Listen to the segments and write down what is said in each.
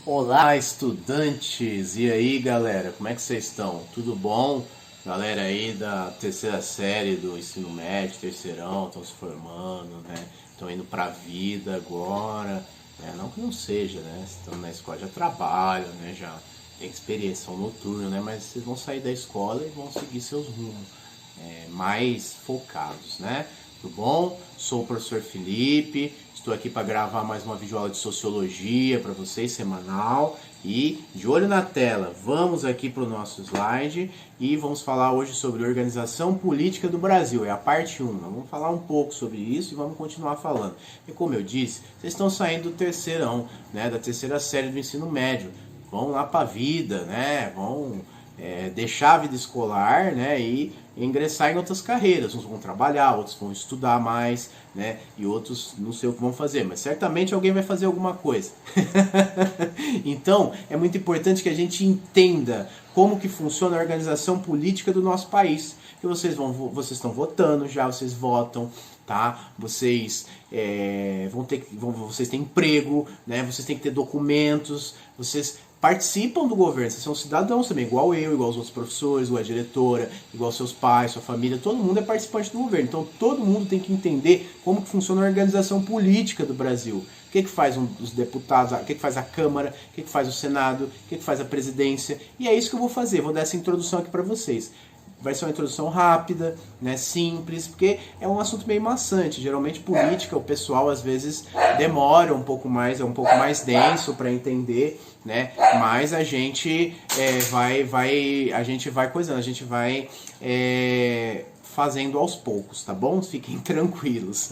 Olá, estudantes! E aí, galera, como é que vocês estão? Tudo bom? Galera aí da terceira série do ensino médio, terceirão, estão se formando, né? Estão indo pra vida agora, né? Não que não seja, né? Estão na escola, já trabalham, né? Já tem experiência, são noturnos, né? Mas vocês vão sair da escola e vão seguir seus rumos, mais focados, né? Tudo bom? Sou o professor Felipe, estou aqui para gravar mais uma videoaula de sociologia para vocês, semanal. E de olho na tela, vamos aqui para o nosso slide e vamos falar hoje sobre organização política do Brasil. É a parte 1. Nós vamos falar um pouco sobre isso e vamos continuar falando. E como eu disse, vocês estão saindo do terceirão, né, da terceira série do ensino médio. Vão lá para a vida, né? Vão deixar a vida escolar, né, e ingressar em outras carreiras. Uns vão trabalhar, outros vão estudar mais, né, e outros não sei o que vão fazer, mas certamente alguém vai fazer alguma coisa. Então, é muito importante que a gente entenda como que funciona a organização política do nosso país. Que vocês estão votando já, vocês votam, tá? Vocês vocês têm emprego, né? Vocês têm que ter documentos, vocês participam do governo, vocês são cidadãos também, igual eu, igual os outros professores, igual a diretora, igual seus pais, sua família, todo mundo é participante do governo. Então todo mundo tem que entender como que funciona a organização política do Brasil. O que faz os deputados, o que faz a Câmara, o que faz o Senado, o que faz a presidência. E é isso que eu vou fazer, vou dar essa introdução aqui para vocês. Vai ser uma introdução rápida, né, simples, porque é um assunto meio maçante. Geralmente política, o pessoal às vezes demora um pouco mais, é um pouco mais denso para entender, né? Mas a gente a gente vai coisando, a gente vai fazendo aos poucos, tá bom? Fiquem tranquilos.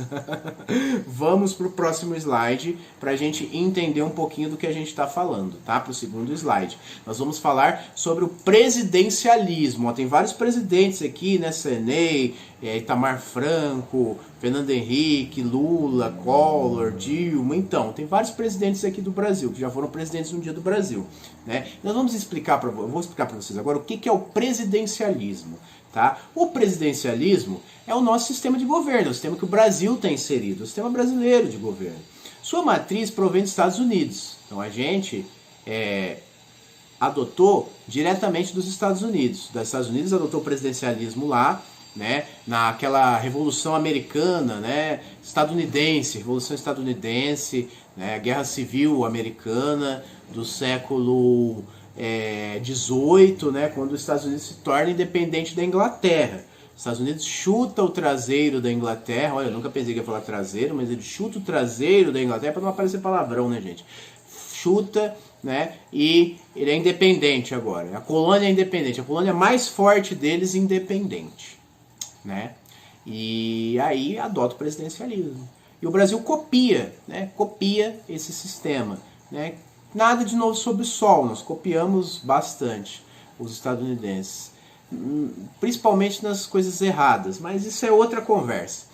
Vamos para o próximo slide para a gente entender um pouquinho do que a gente está falando, tá? Para o segundo slide. Nós vamos falar sobre o presidencialismo. Ó, tem vários presidentes aqui, né? Sarney, Itamar Franco, Fernando Henrique, Lula, Collor, Dilma. Então, tem vários presidentes aqui do Brasil, que já foram presidentes um dia do Brasil, né? Nós vamos explicar eu vou explicar para vocês agora o que é o presidencialismo. Tá? O presidencialismo é o nosso sistema de governo, o sistema que o Brasil tem inserido, o sistema brasileiro de governo. Sua matriz provém dos Estados Unidos. Então a gente adotou diretamente dos Estados Unidos. Dos Estados Unidos adotou o presidencialismo lá, né, naquela Revolução Americana, né, estadunidense, Revolução Estadunidense, né, a Guerra Civil Americana do século 18, né, quando os Estados Unidos se torna independente da Inglaterra. Os Estados Unidos chuta o traseiro da Inglaterra. Olha, eu nunca pensei que ia falar traseiro, mas ele chuta o traseiro da Inglaterra para não aparecer palavrão, né, gente? Chuta, né, e ele é independente agora. A colônia é independente, a colônia mais forte deles independente, né? E aí adota o presidencialismo. E o Brasil copia, né? Copia esse sistema, né? Nada de novo sob o sol, nós copiamos bastante os estadunidenses, principalmente nas coisas erradas, mas isso é outra conversa.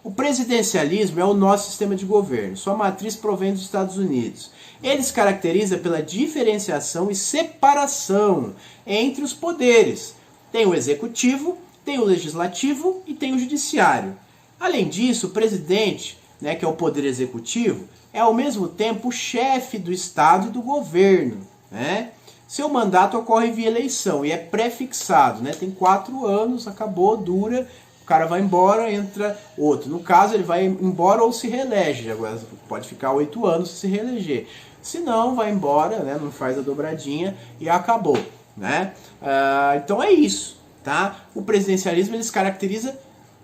O presidencialismo é o nosso sistema de governo, sua matriz provém dos Estados Unidos. Ele se caracteriza pela diferenciação e separação entre os poderes. Tem o executivo, tem o legislativo e tem o judiciário. Além disso, o presidente, né, que é o poder executivo, é ao mesmo tempo o chefe do Estado e do governo, né? Seu mandato ocorre via eleição e é pré-fixado, né? Tem 4 anos, acabou, dura, o cara vai embora, entra outro. No caso, ele vai embora ou se reelege, agora pode ficar 8 anos se reeleger. Se não, vai embora, né? Não faz a dobradinha e acabou, né? Então é isso, tá? O presidencialismo ele se caracteriza,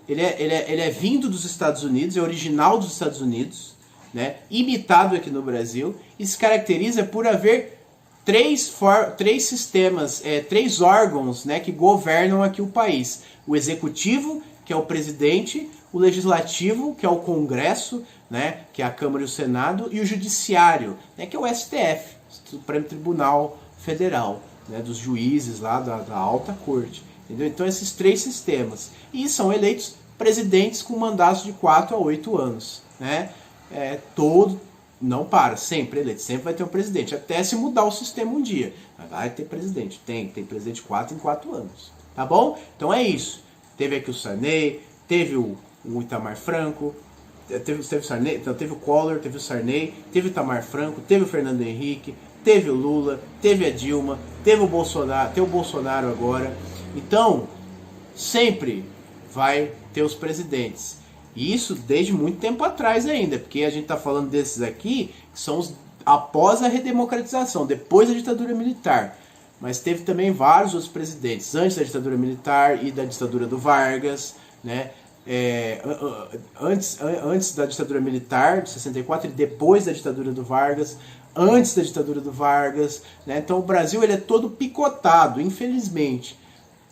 ele é vindo dos Estados Unidos, é original dos Estados Unidos, né, imitado aqui no Brasil, e se caracteriza por haver três sistemas, 3 órgãos, né, que governam aqui o país. O executivo, que é o presidente, o legislativo, que é o Congresso, né, que é a Câmara e o Senado, e o judiciário, né, que é o STF, Supremo Tribunal Federal, né, dos juízes lá da alta corte. Entendeu? Então esses 3 sistemas. E são eleitos presidentes com mandatos de 4 a 8 anos, né? Não para, sempre eleito, sempre vai ter um presidente, até se mudar o sistema um dia, mas vai ter presidente, tem presidente 4 em 4 anos, tá bom? Então é isso, teve aqui o Sarney, teve o Itamar Franco, teve o Sarney, então teve o Collor, teve o Sarney, teve o Itamar Franco, teve o Fernando Henrique, teve o Lula, teve a Dilma, teve o Bolsonaro, tem o Bolsonaro agora. Então, sempre vai ter os presidentes. E isso desde muito tempo atrás ainda, porque a gente está falando desses aqui, que são os após a redemocratização, depois da ditadura militar. Mas teve também vários outros presidentes, antes da ditadura militar e da ditadura do Vargas, né? Antes da ditadura militar, de 64, e depois da ditadura do Vargas, antes da ditadura do Vargas, né? Então o Brasil ele é todo picotado, infelizmente.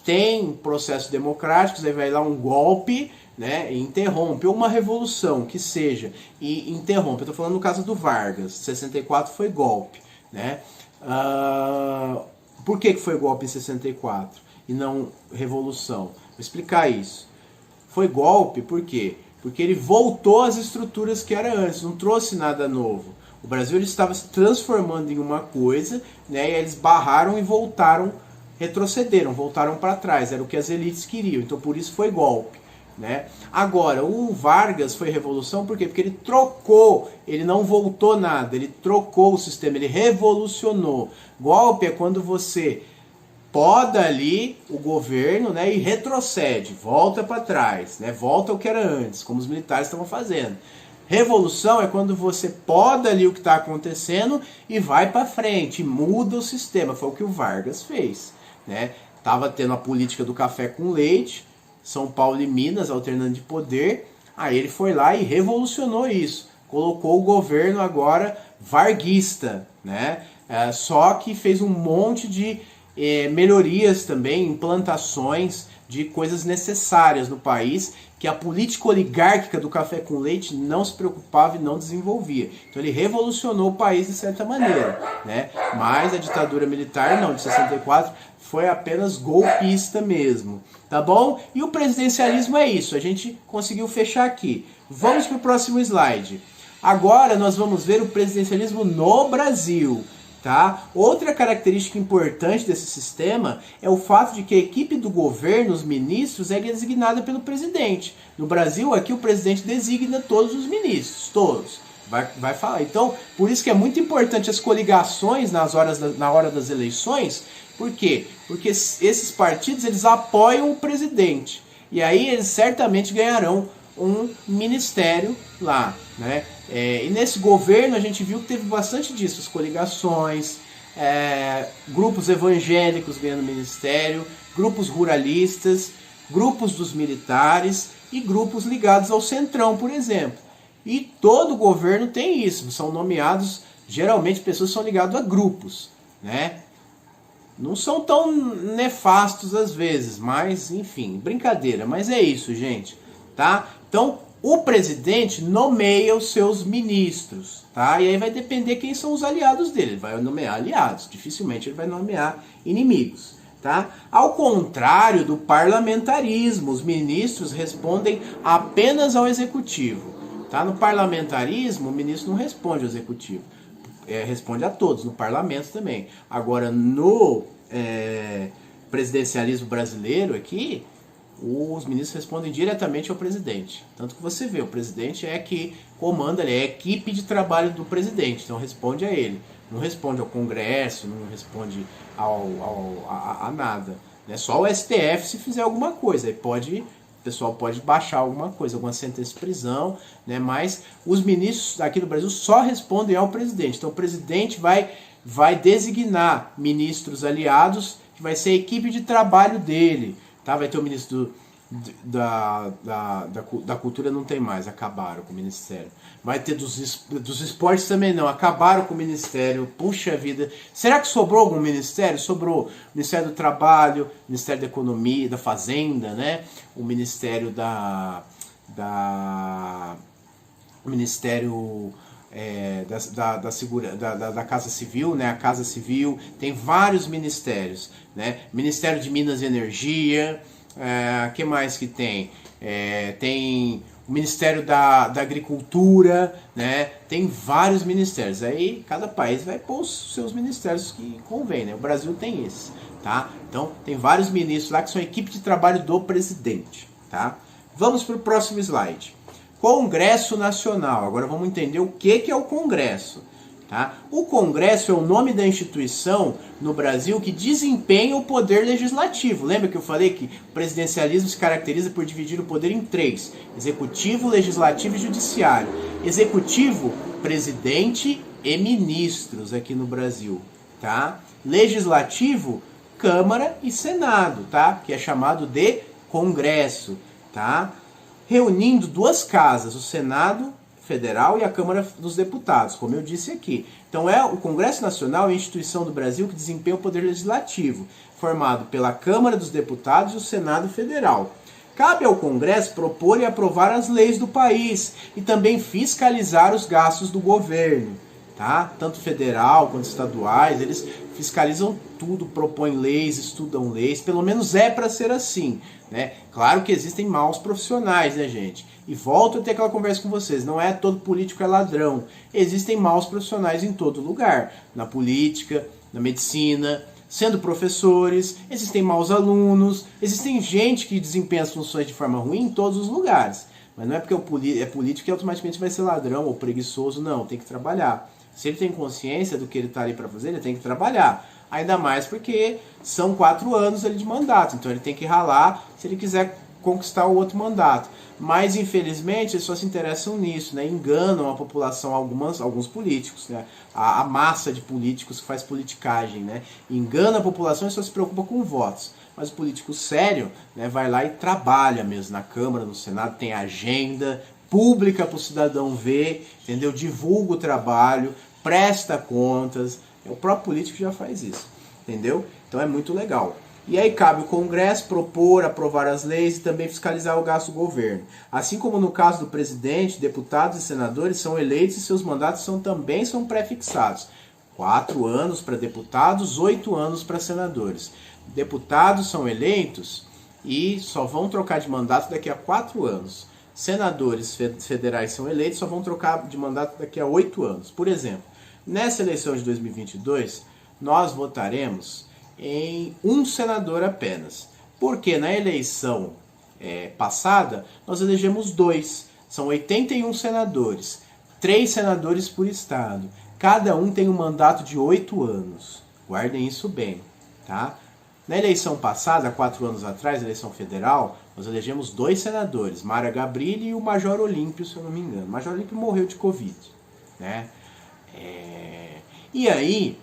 Tem processos democráticos, aí vai lá um golpe, né, e interrompe, ou uma revolução, que seja, e interrompe. Eu estou falando no caso do Vargas, 64 foi golpe, né? Por que foi golpe em 64 e não revolução? Vou explicar isso. Foi golpe por quê? Porque ele voltou às estruturas que era antes, não trouxe nada novo. O Brasil ele estava se transformando em uma coisa, né, e eles barraram e voltaram, retrocederam, voltaram para trás, era o que as elites queriam, então por isso foi golpe. Né? Agora, o Vargas foi revolução por quê? Porque ele trocou, ele não voltou nada, ele trocou o sistema, ele revolucionou. Golpe é quando você poda ali o governo, né, e retrocede, volta para trás, né, volta ao que era antes, como os militares estavam fazendo. Revolução é quando você poda ali o que está acontecendo e vai para frente, muda o sistema. Foi o que o Vargas fez. Né? Tava tendo a política do café com leite, São Paulo e Minas alternando de poder, aí ele foi lá e revolucionou isso, colocou o governo agora varguista, né? Só que fez um monte de melhorias também, implantações de coisas necessárias no país, que a política oligárquica do café com leite não se preocupava e não desenvolvia. Então ele revolucionou o país de certa maneira, né? Mas a ditadura militar não, de 64, foi apenas golpista mesmo, tá bom? E o presidencialismo é isso, a gente conseguiu fechar aqui. Vamos para o próximo slide. Agora nós vamos ver o presidencialismo no Brasil. Tá? Outra característica importante desse sistema é o fato de que a equipe do governo, os ministros, é designada pelo presidente. No Brasil, aqui o presidente designa todos os ministros, todos. Vai falar. Então, por isso que é muito importante as coligações na hora das eleições. Por quê? Porque esses partidos eles apoiam o presidente. E aí eles certamente ganharão um ministério lá, né? E nesse governo a gente viu que teve bastante disso, as coligações, grupos evangélicos ganhando ministério, grupos ruralistas, grupos dos militares e grupos ligados ao Centrão, por exemplo. E todo governo tem isso, são nomeados, geralmente pessoas que são ligadas a grupos, né? Não são tão nefastos às vezes, mas enfim, brincadeira, mas é isso, gente, tá? Então, o presidente nomeia os seus ministros, tá? E aí vai depender quem são os aliados dele. Ele vai nomear aliados, dificilmente ele vai nomear inimigos, tá? Ao contrário do parlamentarismo, os ministros respondem apenas ao executivo, tá? No parlamentarismo, o ministro não responde ao executivo, responde a todos, no parlamento também. Agora, no presidencialismo brasileiro aqui, os ministros respondem diretamente ao presidente. Tanto que você vê, o presidente é que comanda, ele é a equipe de trabalho do presidente, então responde a ele. Não responde ao Congresso, não responde a nada. Né? Só o STF se fizer alguma coisa, aí o pessoal pode baixar alguma coisa, alguma sentença de prisão, né? Mas os ministros aqui do Brasil só respondem ao presidente. Então o presidente vai designar ministros aliados, que vai ser a equipe de trabalho dele. Tá? Vai ter o ministro da cultura, não tem mais, acabaram com o ministério. Vai ter dos esportes também não, acabaram com o ministério, puxa vida. Será que sobrou algum ministério? Sobrou o Ministério do Trabalho, o Ministério da Economia, da Fazenda, né? O Ministério o Ministério da Casa Civil, né? A Casa Civil, tem vários ministérios, né? Ministério de Minas e Energia, que mais que tem? Tem o Ministério da Agricultura, né? Tem vários ministérios. Aí cada país vai pôr os seus ministérios que convém, né? O Brasil tem esse, tá? Então tem vários ministros lá que são a equipe de trabalho do presidente, tá? Vamos para o próximo slide. Congresso Nacional. Agora vamos entender o que é o Congresso. Tá? O Congresso é o nome da instituição no Brasil que desempenha o poder legislativo. Lembra que eu falei que o presidencialismo se caracteriza por dividir o poder em três: executivo, legislativo e judiciário. Executivo, presidente e ministros aqui no Brasil. Tá? Legislativo, Câmara e Senado, tá? Que é chamado de Congresso. Tá? Reunindo duas casas, o Senado Federal e a Câmara dos Deputados, como eu disse aqui. Então o Congresso Nacional é a instituição do Brasil que desempenha o poder legislativo, formado pela Câmara dos Deputados e o Senado Federal. Cabe ao Congresso propor e aprovar as leis do país e também fiscalizar os gastos do governo. Tá? Tanto federal quanto estaduais, eles fiscalizam tudo, propõem leis, estudam leis, pelo menos é para ser assim, né? Claro que existem maus profissionais, né, gente? E volto a ter aquela conversa com vocês, não é todo político é ladrão, existem maus profissionais em todo lugar, na política, na medicina, sendo professores, existem maus alunos, existem gente que desempenha as funções de forma ruim em todos os lugares, mas não é porque é político que automaticamente vai ser ladrão ou preguiçoso, não, tem que trabalhar. Se ele tem consciência do que ele está ali para fazer, ele tem que trabalhar. Ainda mais porque são 4 anos ele de mandato, então ele tem que ralar se ele quiser conquistar o outro mandato. Mas, infelizmente, eles só se interessam nisso, né? Enganam a população, alguns políticos, né? A massa de políticos que faz politicagem, né? Engana a população e só se preocupa com votos. Mas o político sério, né, vai lá e trabalha mesmo na Câmara, no Senado, tem agenda pública para o cidadão ver, entendeu? Divulga o trabalho, presta contas. O próprio político já faz isso, entendeu? Então é muito legal. E aí cabe o Congresso propor, aprovar as leis e também fiscalizar o gasto do governo. Assim como no caso do presidente, deputados e senadores são eleitos e seus mandatos também são pré-fixados. 4 anos para deputados, 8 anos para senadores. Deputados são eleitos e só vão trocar de mandato daqui a 4 anos. Senadores federais são eleitos e só vão trocar de mandato daqui a 8 anos. Por exemplo, nessa eleição de 2022, nós votaremos em um senador apenas. Porque na eleição passada, nós elegemos 2. São 81 senadores. 3 senadores por estado. Cada um tem um mandato de 8 anos. Guardem isso bem, tá? Na eleição passada, 4 anos atrás, eleição federal, nós elegemos 2 senadores, Mara Gabrilli e o Major Olímpio, se eu não me engano. O Major Olímpio morreu de Covid, né? E aí,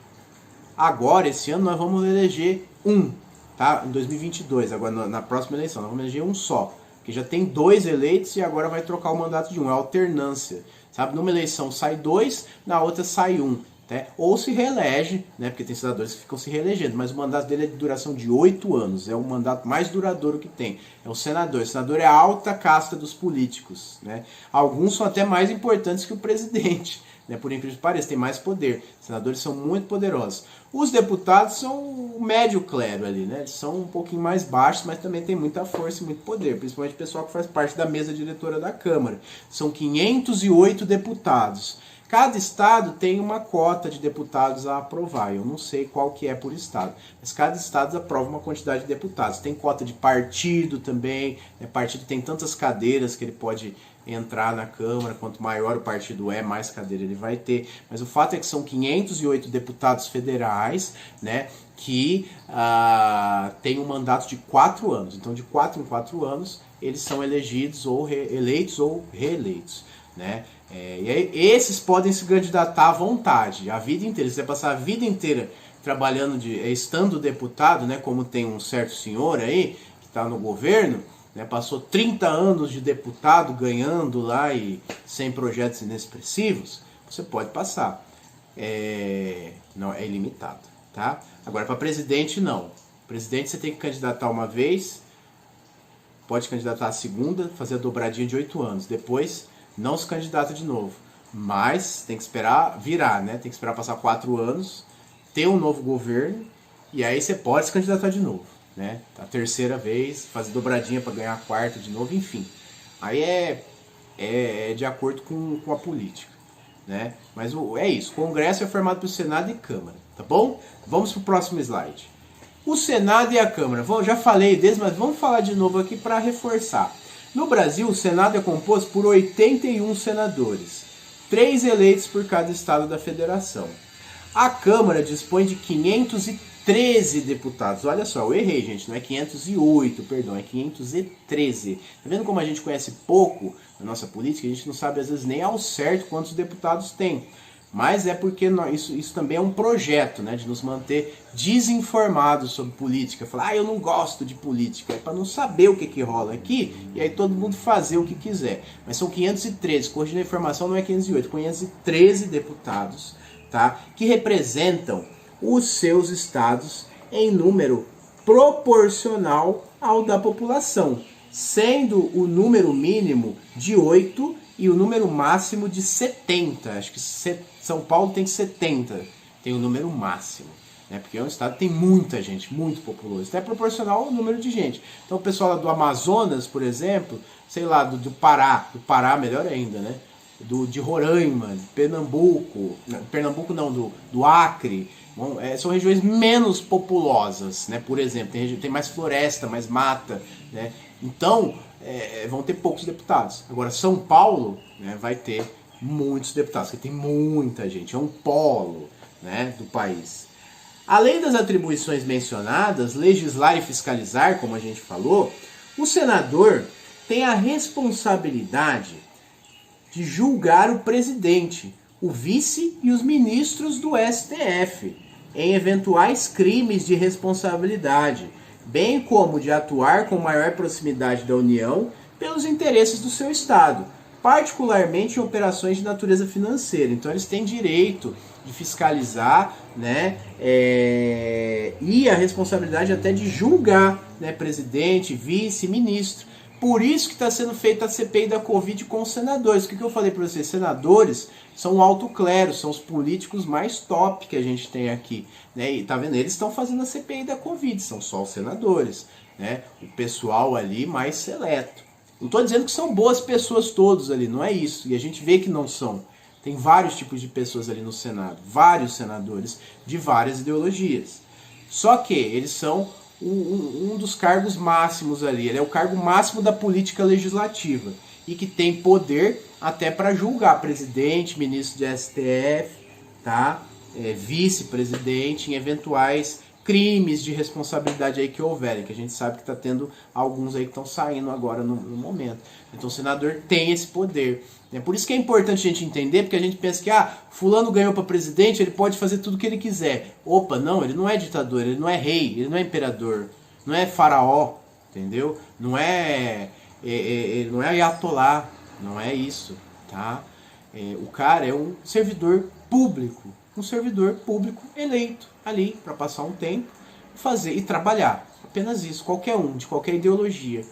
agora, esse ano, nós vamos eleger um, tá? Em 2022, agora na próxima eleição, nós vamos eleger um só. Que já tem 2 eleitos e agora vai trocar o mandato de um, é alternância. Sabe? Numa eleição sai 2, na outra sai 1. Né? Ou se reelege, né? Porque tem senadores que ficam se reelegendo, mas o mandato dele é de duração de 8 anos, é o mandato mais duradouro que tem. É o senador. O senador é a alta casta dos políticos. Né? Alguns são até mais importantes que o presidente. Né, por incrível que pareça, tem mais poder. Os senadores são muito poderosos. Os deputados são o médio clero ali, né? Eles são um pouquinho mais baixos, mas também tem muita força e muito poder. Principalmente o pessoal que faz parte da mesa diretora da Câmara. São 508 deputados. Cada estado tem uma cota de deputados a aprovar. Eu não sei qual que é por estado, mas cada estado aprova uma quantidade de deputados. Tem cota de partido também. Né? Partido tem tantas cadeiras que ele pode entrar na Câmara, quanto maior o partido é, mais cadeira ele vai ter. Mas o fato é que são 508 deputados federais, né, que têm um mandato de 4 anos. Então, de 4 em 4 anos, eles são elegidos ou eleitos ou reeleitos. Né? E aí, esses podem se candidatar à vontade, a vida inteira. Você vai passar a vida inteira trabalhando, estando deputado, né, como tem um certo senhor aí, que está no governo, né, passou 30 anos de deputado ganhando lá e sem projetos inexpressivos, você pode passar. Não, é ilimitado. Tá? Agora, para presidente, não. Presidente, você tem que candidatar uma vez, pode candidatar a segunda, fazer a dobradinha de 8 anos. Depois, não se candidata de novo. Mas tem que esperar virar, né? Tem que esperar passar 4 anos, ter um novo governo, e aí você pode se candidatar de novo. Né? A terceira vez, fazer dobradinha para ganhar a quarta de novo, enfim. Aí é de acordo com a política. Né? Mas é isso, o Congresso é formado pelo Senado e Câmara, tá bom? Vamos para o próximo slide. O Senado e a Câmara, já falei deles, mas vamos falar de novo aqui para reforçar. No Brasil, o Senado é composto por 81 senadores, 3 eleitos por cada estado da federação. A Câmara dispõe de 513 deputados. Olha só, eu errei, gente, não é 508, perdão, é 513. Tá vendo como a gente conhece pouco a nossa política? A gente não sabe, às vezes, nem ao certo quantos deputados tem. Mas é porque isso também é um projeto, né, de nos manter desinformados sobre política. Falar, eu não gosto de política, é para não saber o que rola aqui e aí todo mundo fazer o que quiser. Mas são 513, corrigindo a informação, não é 508, 513 deputados, tá, que representam os seus estados em número proporcional ao da população, sendo o número mínimo de 8 e o número máximo de 70. Acho que São Paulo tem 70, tem o número máximo, né? Porque é um estado que tem muita gente, muito populoso. Então é proporcional ao número de gente. Então o pessoal lá do Amazonas, por exemplo, sei lá, do Pará melhor ainda, né? De Roraima, de Pernambuco não, do Acre, bom, são regiões menos populosas, né? Por exemplo, tem mais floresta, mais mata, né? Então, vão ter poucos deputados. Agora, São Paulo, né, vai ter muitos deputados, porque tem muita gente, é um polo, né, do país. Além das atribuições mencionadas, legislar e fiscalizar, como a gente falou, o senador tem a responsabilidade de julgar o presidente, o vice e os ministros do STF em eventuais crimes de responsabilidade, bem como de atuar com maior proximidade da União pelos interesses do seu Estado, particularmente em operações de natureza financeira. Então eles têm direito de fiscalizar, né, e a responsabilidade até de julgar, né, presidente, vice, ministro. Por isso que está sendo feita a CPI da Covid com os senadores. O que eu falei para vocês? Senadores são o alto clero, são os políticos mais top que a gente tem aqui, né? E tá vendo? Eles estão fazendo a CPI da Covid, são só os senadores, né? O pessoal ali mais seleto. Não estou dizendo que são boas pessoas todos ali, não é isso. E a gente vê que não são. Tem vários tipos de pessoas ali no Senado, vários senadores de várias ideologias. Só que eles são um dos cargos máximos ali. Ele é o cargo máximo da política legislativa e que tem poder até para julgar presidente, ministro de STF, tá? Vice-presidente em eventuais crimes de responsabilidade aí que houverem, que a gente sabe que está tendo alguns aí que estão saindo agora no momento. Então o senador tem esse poder. Por isso que é importante a gente entender, porque a gente pensa que fulano ganhou para presidente, ele pode fazer tudo o que ele quiser. Opa, não, ele não é ditador, ele não é rei, ele não é imperador, não é faraó, entendeu? Não é ayatolá, não é isso, tá? O cara é um servidor público eleito ali para passar um tempo, fazer e trabalhar, apenas isso, qualquer um, de qualquer ideologia,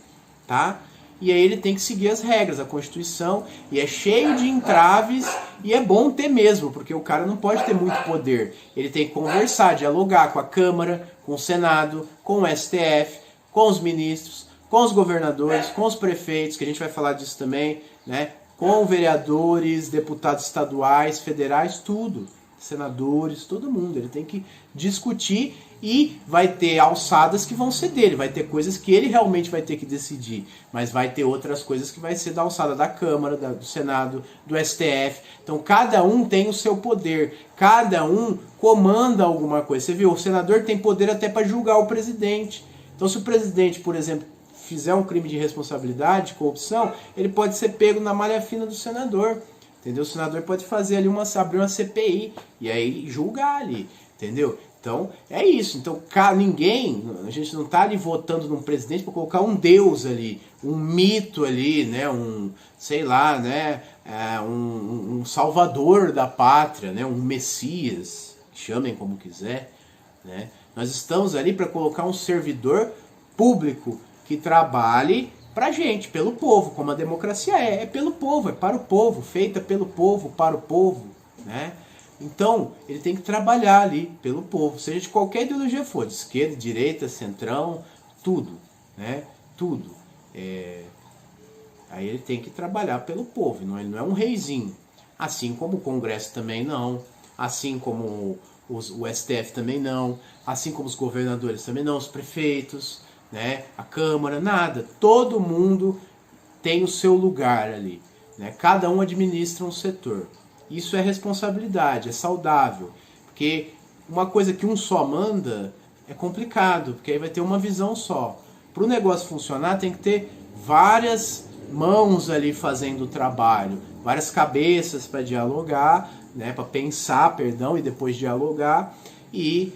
tá? E aí ele tem que seguir as regras, a Constituição, e é cheio de entraves, e é bom ter mesmo, porque o cara não pode ter muito poder. Ele tem que conversar, dialogar com a Câmara, com o Senado, com o STF, com os ministros, com os governadores, com os prefeitos, que a gente vai falar disso também, né? Com vereadores, deputados estaduais, federais, tudo. Senadores, todo mundo. Ele tem que discutir e vai ter alçadas que vão ser dele, vai ter coisas que ele realmente vai ter que decidir, mas vai ter outras coisas que vai ser da alçada da Câmara, do Senado, do STF. Então cada um tem o seu poder, cada um comanda alguma coisa. Você viu, o senador tem poder até para julgar o presidente. Então se o presidente, por exemplo, fizer um crime de responsabilidade, de corrupção, ele pode ser pego na malha fina do senador. Entendeu? O senador pode fazer ali abrir uma CPI e aí julgar ali, entendeu? Então, é isso. Então, a gente não está ali votando num presidente para colocar um deus ali, um mito ali, né? Sei lá, né? Um salvador da pátria, né? Um messias, chamem como quiser, né? Nós estamos ali para colocar um servidor público que trabalhe pra gente, pelo povo, como a democracia é pelo povo, é para o povo, feita pelo povo, para o povo, né? Então, ele tem que trabalhar ali pelo povo, seja de qualquer ideologia for, de esquerda, direita, centrão, tudo, né? Tudo. Aí ele tem que trabalhar pelo povo, ele não é um reizinho. Assim como o Congresso também não, assim como o STF também não, assim como os governadores também não, os prefeitos, né? A Câmara, nada. Todo mundo tem o seu lugar ali, né? Cada um administra um setor. Isso é responsabilidade, é saudável, porque uma coisa que um só manda é complicado, porque aí vai ter uma visão só. Para o negócio funcionar tem que ter várias mãos ali fazendo o trabalho, várias cabeças para dialogar, né, para pensar, perdão, e depois dialogar, e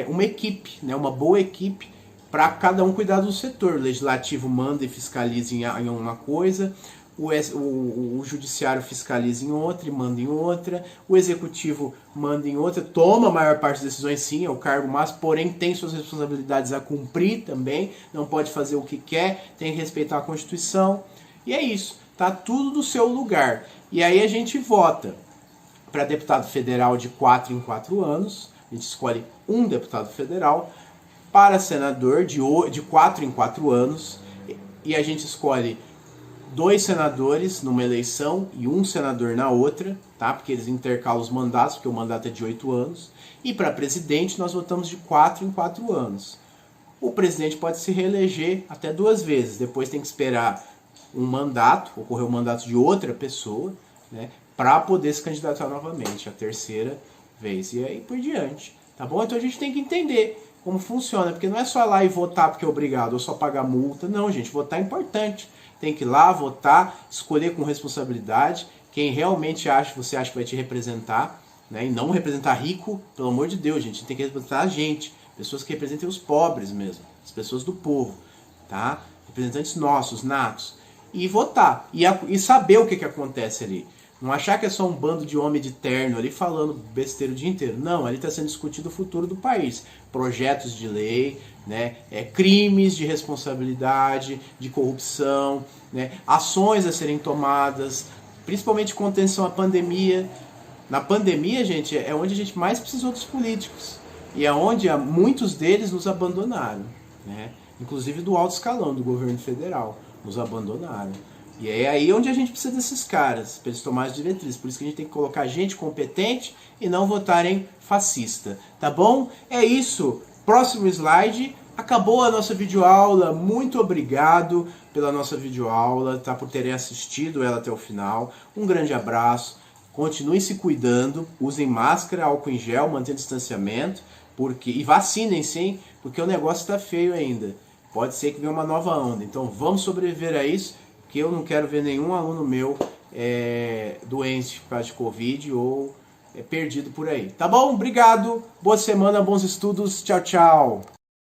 uma equipe, né, uma boa equipe para cada um cuidar do setor. O legislativo manda e fiscaliza em uma coisa, o judiciário fiscaliza em outra e manda em outra, o executivo manda em outra, toma a maior parte das decisões, sim, é o cargo máximo, porém tem suas responsabilidades a cumprir também, não pode fazer o que quer, tem que respeitar a Constituição, e é isso, tá tudo do seu lugar. E aí a gente vota para deputado federal de 4 em 4 anos, a gente escolhe um deputado federal, para senador de 4 em 4 anos, e a gente escolhe 2 senadores numa eleição e um senador na outra, tá? Porque eles intercalam os mandatos, porque o mandato é de 8 anos. E para presidente nós votamos de 4 em 4 anos. O presidente pode se reeleger até 2 vezes, depois tem que esperar um mandato, ocorrer o mandato de outra pessoa, né? Para poder se candidatar novamente, a terceira vez. E aí por diante, tá bom? Então a gente tem que entender como funciona, porque não é só ir lá e votar porque é obrigado, ou só pagar multa. Não, gente, votar é importante. Tem que ir lá, votar, escolher com responsabilidade quem realmente você acha que vai te representar, né? E não representar rico, pelo amor de Deus, gente. Tem que representar a gente, pessoas que representem os pobres mesmo, as pessoas do povo, tá? Representantes nossos, natos. E votar, e saber o que acontece ali. Não achar que é só um bando de homem de terno ali falando besteira o dia inteiro. Não, ali está sendo discutido o futuro do país. Projetos de lei, né, crimes de responsabilidade, de corrupção, né, ações a serem tomadas, principalmente contenção à pandemia. Na pandemia, gente, é onde a gente mais precisou dos políticos. E é onde muitos deles nos abandonaram, né, inclusive do alto escalão do governo federal, nos abandonaram. E é aí onde a gente precisa desses caras, para eles tomarem as diretrizes. Por isso que a gente tem que colocar gente competente e não votar em fascista. Tá bom? É isso. Próximo slide. Acabou a nossa videoaula. Muito obrigado pela nossa videoaula, tá? Por terem assistido ela até o final. Um grande abraço. Continuem se cuidando. Usem máscara, álcool em gel, mantenham distanciamento. E vacinem, sim, porque o negócio está feio ainda. Pode ser que venha uma nova onda. Então vamos sobreviver a isso, que eu não quero ver nenhum aluno meu doente por causa de Covid ou perdido por aí. Tá bom? Obrigado, boa semana, bons estudos, tchau, tchau.